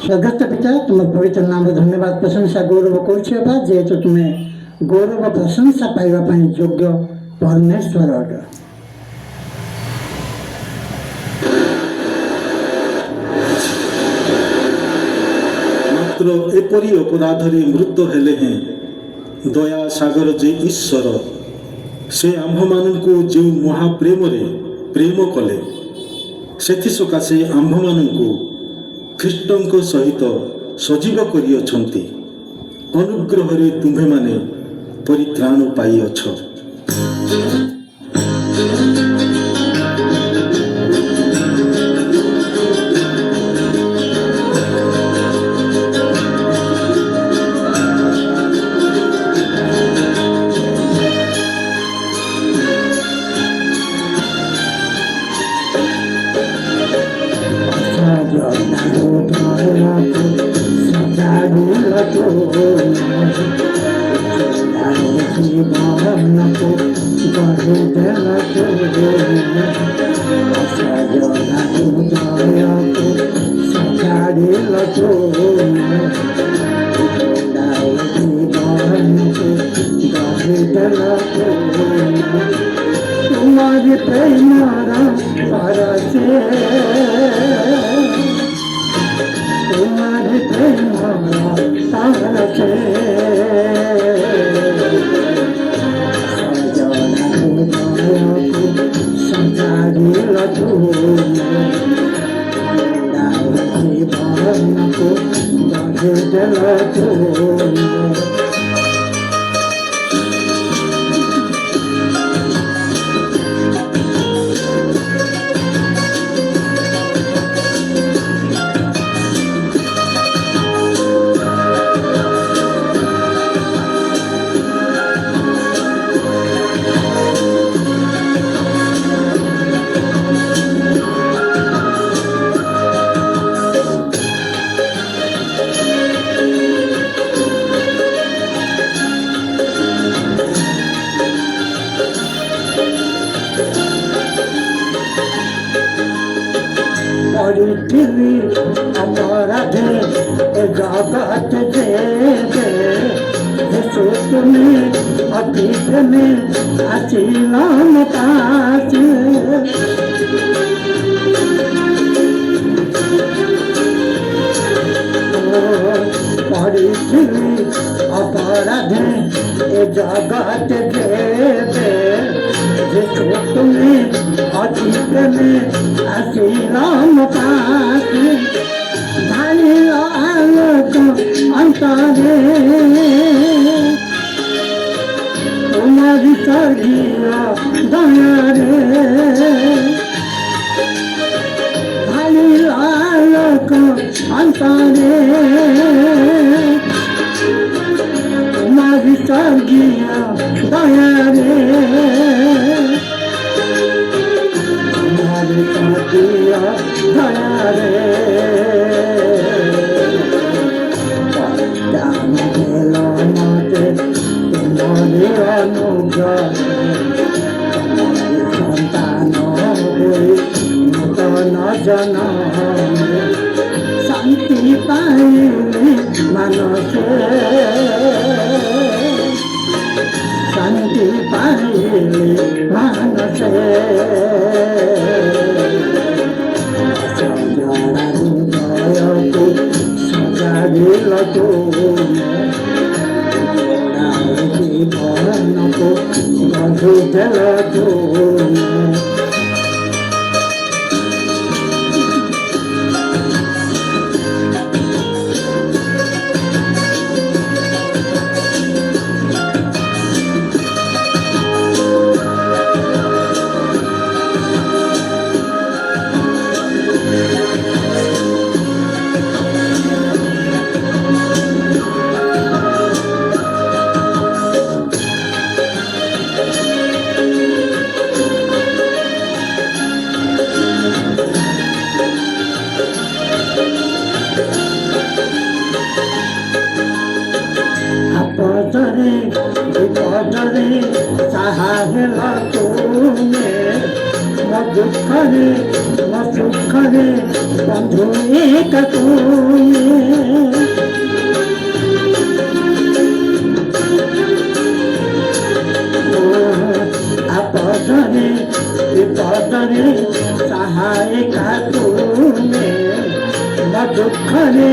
स्वर्गस्थ पिता तुम पवित्र नाम धन्यवाद प्रशंसा गौरव करुवा जेहेतु तुम्हें गौरव प्रशंसा पाइबा योग्य परमेश्वर अट। मात्र एपरी अपराधरे मृत्यु हेले हैं दया सागर जे ईश्वर से आम्भ मानू जो महाप्रेम प्रेम कले से सकाशे आम्भ मानू ख्रीष्टों सहित सजीव करियछंती अनुग्रह रे तुम्हे माने परित्राण पाइअछ। तुम्हारी प्रेमारा परसे तुम्हारी प्रेमारा परसे संसारी लटू जीवन को पड़ी अपराधे जगत जे तुम्हें अतीत में आशीलाम पास पड़ी अपराधे जगत जे तुम्हें अतीत में आशीलाम पास भाई आलोक अंतरे तुम्हारी सगिया दया रे भाई आलोक अंतरे तुम्हारी सगिया दया रे दिया दया रे तुम्हारी अनुग्रह संतान नूतन जन्म शांति पाइले मानसे शांति पाइले मानसे जीवन को दुःखरे म सुखरे बंधु एक तुमे आपदरे विपदरे सहायिका तुमे म दुःखरे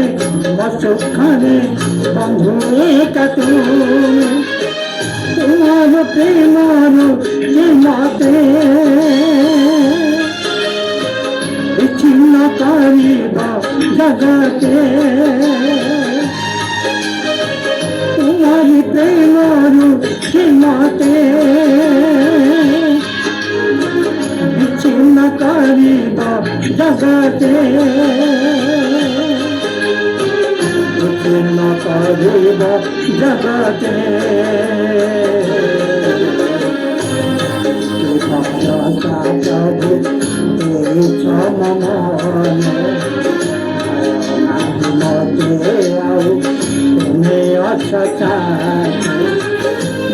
म सुखरे बंधु एक तुमे तुम्हार प्रेमर मते विच्छिन्न करिब जगते तुम्हार प्रेमर मते विच्छिन्न करिब जगते विच्छिन्न करिब जगते प्रभु तेरी मम मते आउ तुम्हें अच्छा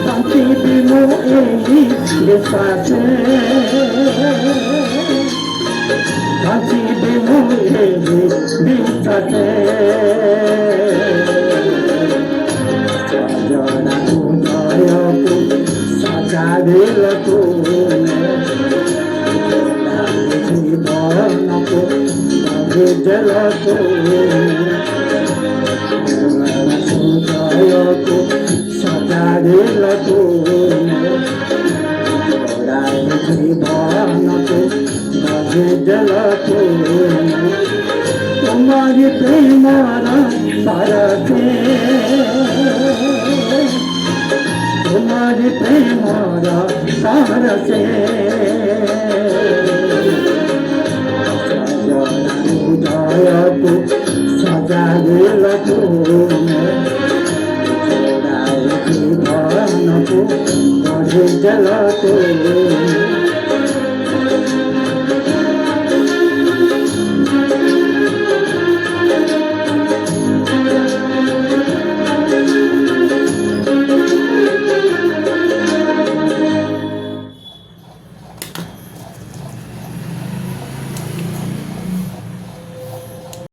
बंती बिमो एही विश्वासे बंती बिमो एही विश्वासे जरा उदयकु सजादिल तुमे जीवनको जल तुमको सजादिल तुमे जीवनको जल तुमे तुम्हारी प्रेमर परते तुम्हारी प्रेमर परते उदयकु सजादिल तुमे जीवनको जल तुमे